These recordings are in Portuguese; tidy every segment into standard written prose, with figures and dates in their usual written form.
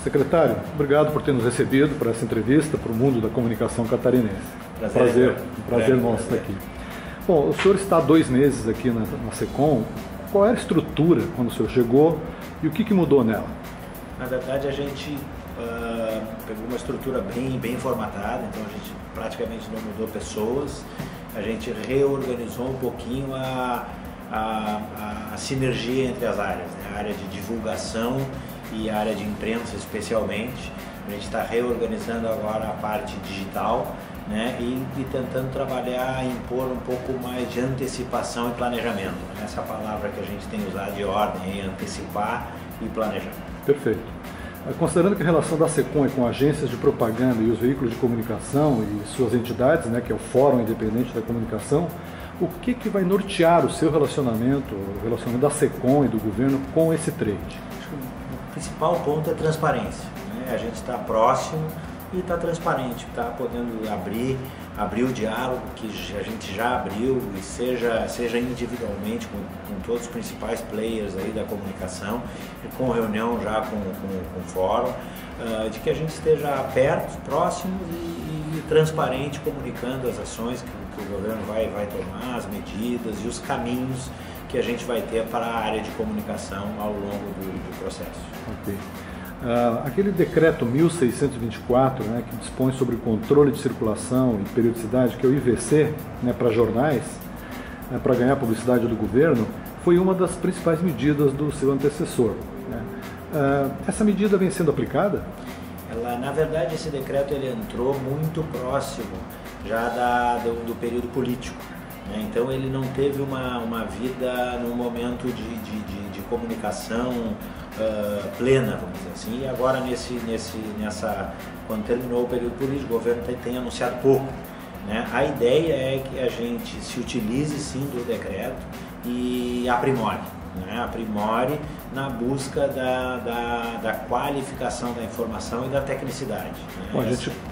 Secretário, obrigado por ter nos recebido para essa entrevista para o mundo da comunicação catarinense. Um prazer nosso estar aqui. Bom, o senhor está há 2 meses aqui na SECOM. Qual era a estrutura quando o senhor chegou e o que mudou nela? Na verdade, a gente pegou uma estrutura bem formatada, então a gente praticamente não mudou pessoas, a gente reorganizou um pouquinho a sinergia entre as áreas, né? A área de divulgação e a área de imprensa especialmente. A gente está reorganizando agora a parte digital, né? E tentando trabalhar, impor um pouco mais de antecipação e planejamento. Essa palavra que a gente tem usado de ordem, antecipar e planejar. Perfeito. Considerando que a relação da SECOM é com agências de propaganda e os veículos de comunicação e suas entidades, né, que é o Fórum Independente da Comunicação, o que vai nortear o seu relacionamento, o relacionamento da SECOM e do governo com esse trade? O principal ponto é transparência, né? A gente está próximo e está transparente, está podendo abrir o diálogo que a gente já abriu, e seja individualmente com todos os principais players aí da comunicação, e com reunião já com o fórum, de que a gente esteja perto, próximo e transparente, comunicando as ações que o governo vai tomar, as medidas e os caminhos que a gente vai ter para a área de comunicação ao longo do processo. Ok. Aquele decreto 1624, né, que dispõe sobre o controle de circulação e periodicidade, que é o IVC, né, para jornais, para ganhar publicidade do governo, foi uma das principais medidas do seu antecessor, né? Essa medida vem sendo aplicada? Na verdade, esse decreto ele entrou muito próximo já do período político, né? Então ele não teve uma vida num momento de comunicação plena, vamos dizer assim, e agora quando terminou o período político, o governo tem anunciado pouco, né? A ideia é que a gente se utilize sim do decreto e aprimore, né? Aprimore na busca da qualificação da informação e da tecnicidade, né? Bom,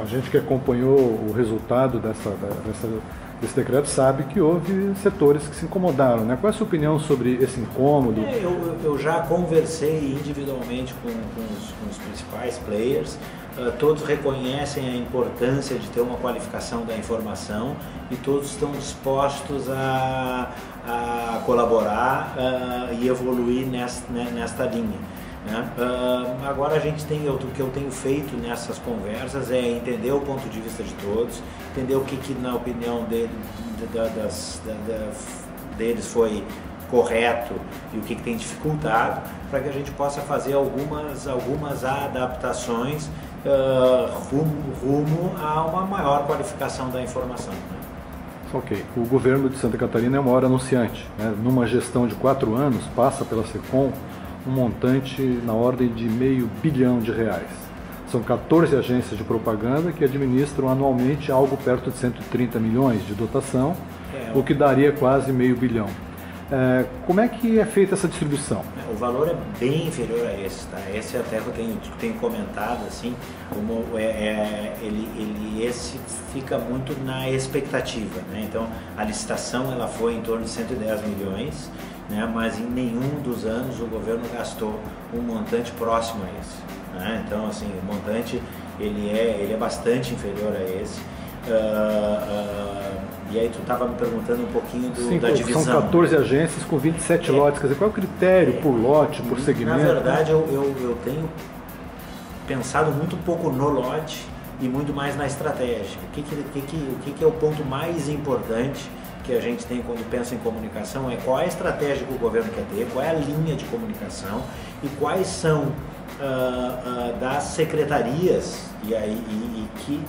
a gente que acompanhou o resultado desse decreto sabe que houve setores que se incomodaram, né? Qual é a sua opinião sobre esse incômodo? Eu já conversei individualmente com os principais players, todos reconhecem a importância de ter uma qualificação da informação e todos estão dispostos a colaborar e evoluir nesta linha, né? Agora o que eu tenho feito nessas conversas é entender o ponto de vista de todos, entender o que na opinião deles foi correto e o que tem dificultado, para que a gente possa fazer algumas adaptações rumo a uma maior qualificação da informação, né? Ok. O governo de Santa Catarina é o maior anunciante, né? Numa gestão de 4 anos, passa pela SECOM um montante na ordem de R$500 bilhão. São 14 agências de propaganda que administram anualmente algo perto de 130 milhões de dotação, o que daria quase R$500 bilhão. Como é que é feita essa distribuição? O valor é bem inferior a esse, tá? Esse até eu tenho comentado, assim, esse fica muito na expectativa, né? Então, a licitação ela foi em torno de 110 milhões, né? Mas em nenhum dos anos o governo gastou um montante próximo a esse, né? Então, assim, o montante ele é bastante inferior a esse. E aí tu estava me perguntando um pouquinho da divisão. São 14 agências com 27 lotes, quer dizer, qual é o critério por lote, por segmento? Na verdade, eu tenho pensado muito pouco no lote e muito mais na estratégia. O que é o ponto mais importante que a gente tem quando pensa em comunicação? É qual é a estratégia que o governo quer ter, qual é a linha de comunicação e quais são das secretarias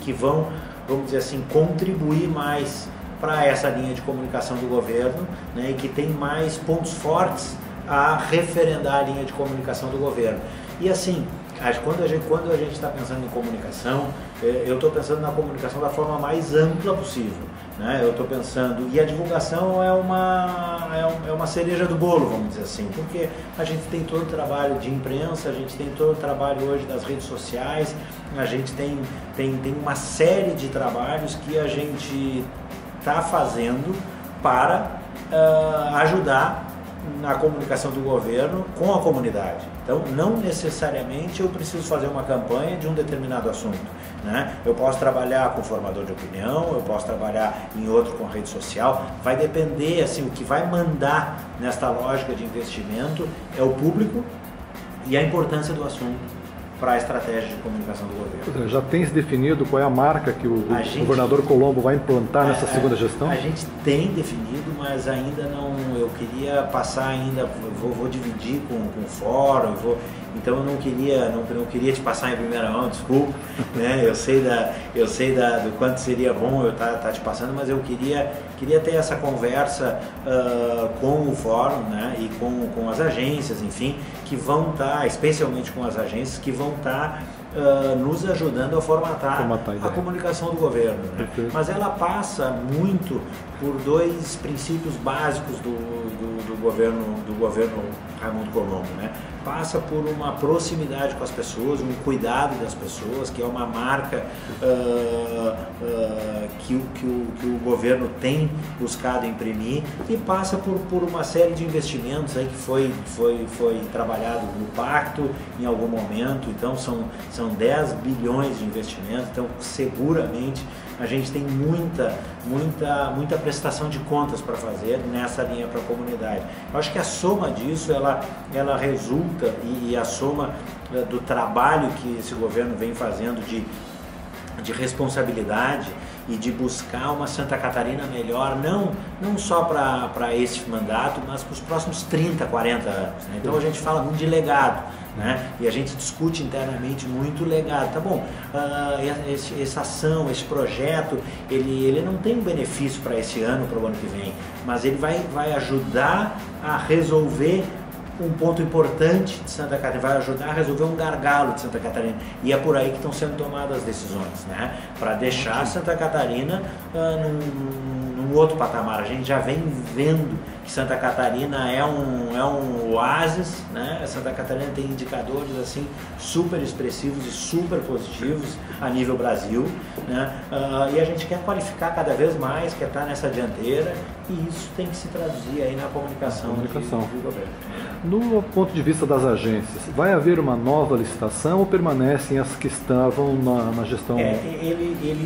que vão, vamos dizer assim, contribuir mais para essa linha de comunicação do governo, né, e que tem mais pontos fortes a referendar a linha de comunicação do governo. E assim, quando a gente está pensando em comunicação, eu estou pensando na comunicação da forma mais ampla possível, né? Eu estou pensando, e a divulgação é uma cereja do bolo, vamos dizer assim, porque a gente tem todo o trabalho de imprensa, a gente tem todo o trabalho hoje das redes sociais, a gente tem uma série de trabalhos que a gente está fazendo para ajudar na comunicação do governo com a comunidade. Então, não necessariamente eu preciso fazer uma campanha de um determinado assunto, né? Eu posso trabalhar com formador de opinião, eu posso trabalhar em outro com rede social, vai depender, assim, o que vai mandar nesta lógica de investimento é o público e a importância do assunto para a estratégia de comunicação do governo. Já tem se definido qual é a marca que o governador Colombo vai implantar nessa segunda gestão? A gente tem definido, mas ainda não. Eu queria passar ainda, vou dividir com o fórum, então eu não queria te passar em primeira mão, desculpa, né? Eu sei do quanto seria bom eu tá te passando, mas eu queria ter essa conversa com o fórum, né? E com as agências, enfim, que vão estar, especialmente com as agências, que vão estar nos ajudando a formatar a comunicação do governo, né? Mas ela passa muito por dois princípios básicos do governo Raimundo Colombo, né? Passa por uma proximidade com as pessoas, um cuidado das pessoas, que é uma marca que o governo tem buscado imprimir, e passa por uma série de investimentos aí que foi trabalhado no pacto em algum momento. Então são 10 bilhões de investimentos, então seguramente a gente tem muita prestação de contas para fazer nessa linha para a comunidade. Eu acho que a soma disso, ela resulta, e a soma do trabalho que esse governo vem fazendo de responsabilidade e de buscar uma Santa Catarina melhor, não só para esse mandato, mas para os próximos 30, 40 anos, né? Então a gente fala muito de legado, né? E a gente discute internamente muito legado. Tá bom, essa ação, esse projeto, ele não tem um benefício para esse ano, para o ano que vem, mas ele vai ajudar a resolver um ponto importante de Santa Catarina, vai ajudar a resolver um gargalo de Santa Catarina, e é por aí que estão sendo tomadas as decisões, né? Para deixar Santa Catarina num outro patamar. A gente já vem vendo que Santa Catarina é um oásis, né? Santa Catarina tem indicadores assim super expressivos e super positivos a nível Brasil, né? E a gente quer qualificar cada vez mais, quer estar nessa dianteira, e isso tem que se traduzir aí na comunicação. Do governo. No ponto de vista das agências, vai haver uma nova licitação ou permanecem as que estavam na gestão?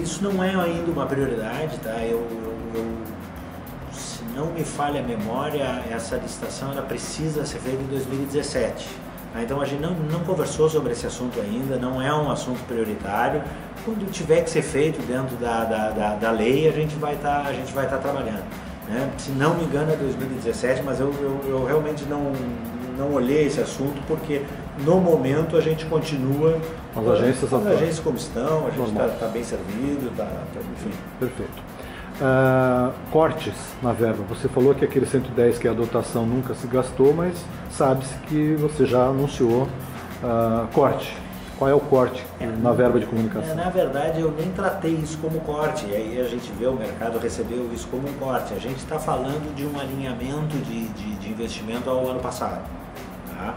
Isso não é ainda uma prioridade, tá? Se não me falha a memória, essa licitação ela precisa ser feita em 2017. Então a gente não conversou sobre esse assunto ainda, não é um assunto prioritário. Quando tiver que ser feito dentro da lei, a gente vai estar trabalhando, né? Se não me engano é 2017, mas eu realmente não olhei esse assunto, porque no momento a gente continua as agências como estão, a gente está bem servido, enfim. Perfeito. Cortes na verba. Você falou que aquele 110, que é a dotação, nunca se gastou, mas sabe-se que você já anunciou corte. Qual é o corte na verba de comunicação? Na verdade, eu nem tratei isso como corte, e aí a gente vê, o mercado recebeu isso como um corte. A gente está falando de um alinhamento de investimento ao ano passado, tá?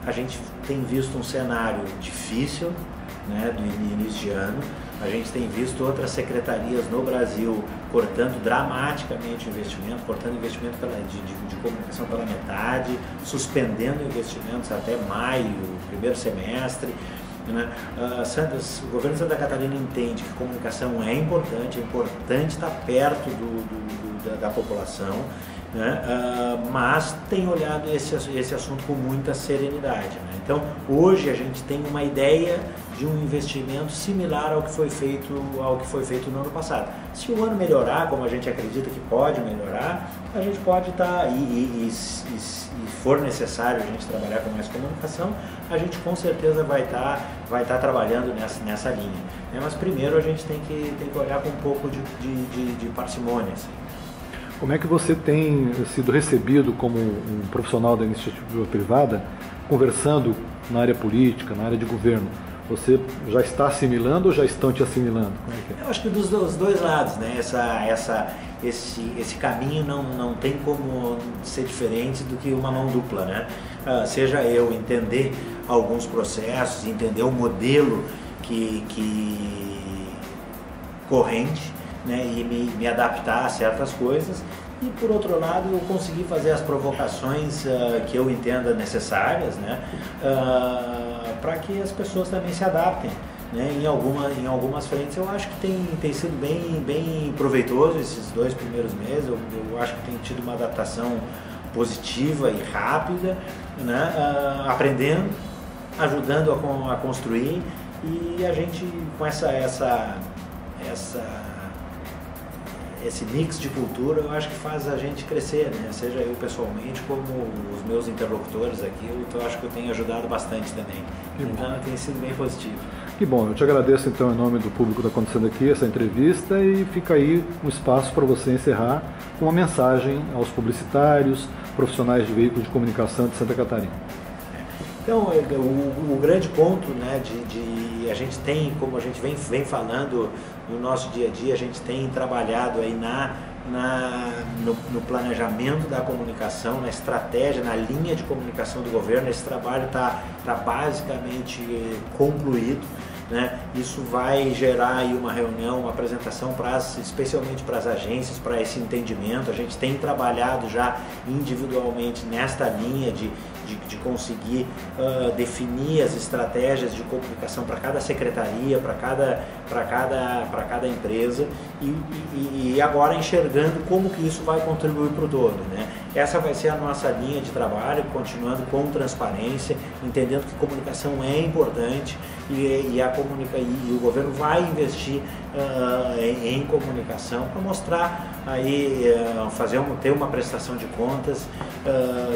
A gente tem visto um cenário difícil, né, do início de ano. A gente tem visto outras secretarias no Brasil cortando dramaticamente o investimento, cortando investimento de comunicação pela metade, suspendendo investimentos até maio, primeiro semestre, né? O governo de Santa Catarina entende que comunicação é importante estar perto da população, né? Mas tem olhado esse assunto com muita serenidade, né? Então, hoje a gente tem uma ideia de um investimento similar ao que foi feito no ano passado. Se o ano melhorar, como a gente acredita que pode melhorar, a gente pode estar, e for necessário a gente trabalhar com mais comunicação, a gente com certeza vai estar trabalhando nessa linha, né? Mas primeiro a gente tem que olhar com um pouco de parcimônia, assim. Como é que você tem sido recebido como um profissional da iniciativa privada, conversando na área política, na área de governo? Você já está assimilando ou já estão te assimilando? Como é que é? Eu acho que dos dois lados, né? Esse caminho não tem como ser diferente do que uma mão dupla, né? Seja eu entender alguns processos, entender o modelo corrente, né? E me adaptar a certas coisas, e por outro lado eu consegui fazer as provocações que eu entenda necessárias, né, para que as pessoas também se adaptem. Né, em algumas frentes eu acho que tem sido bem proveitoso esses 2 primeiros meses, eu acho que tem tido uma adaptação positiva e rápida, né, aprendendo, ajudando a construir, e a gente com esse mix de cultura, eu acho que faz a gente crescer, né? Seja eu pessoalmente, como os meus interlocutores aqui, eu acho que eu tenho ajudado bastante também. Então tem sido bem positivo. Que bom, eu te agradeço então em nome do público que está acontecendo aqui essa entrevista, e fica aí um espaço para você encerrar com uma mensagem aos publicitários, profissionais de veículos de comunicação de Santa Catarina. Então, o grande ponto, né, a gente tem, como a gente vem falando no nosso dia a dia, a gente tem trabalhado aí no planejamento da comunicação, na estratégia, na linha de comunicação do governo. Esse trabalho está basicamente concluído. Né? Isso vai gerar aí uma reunião, uma apresentação especialmente para as agências, para esse entendimento. A gente tem trabalhado já individualmente nesta linha de conseguir definir as estratégias de comunicação para cada secretaria, para cada empresa, e agora enxergando como que isso vai contribuir para o todo. Né? Essa vai ser a nossa linha de trabalho, continuando com transparência, entendendo que comunicação é importante, e o governo vai investir em comunicação para mostrar aí, ter uma prestação de contas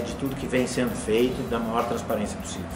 de tudo que vem sendo feito da maior transparência possível.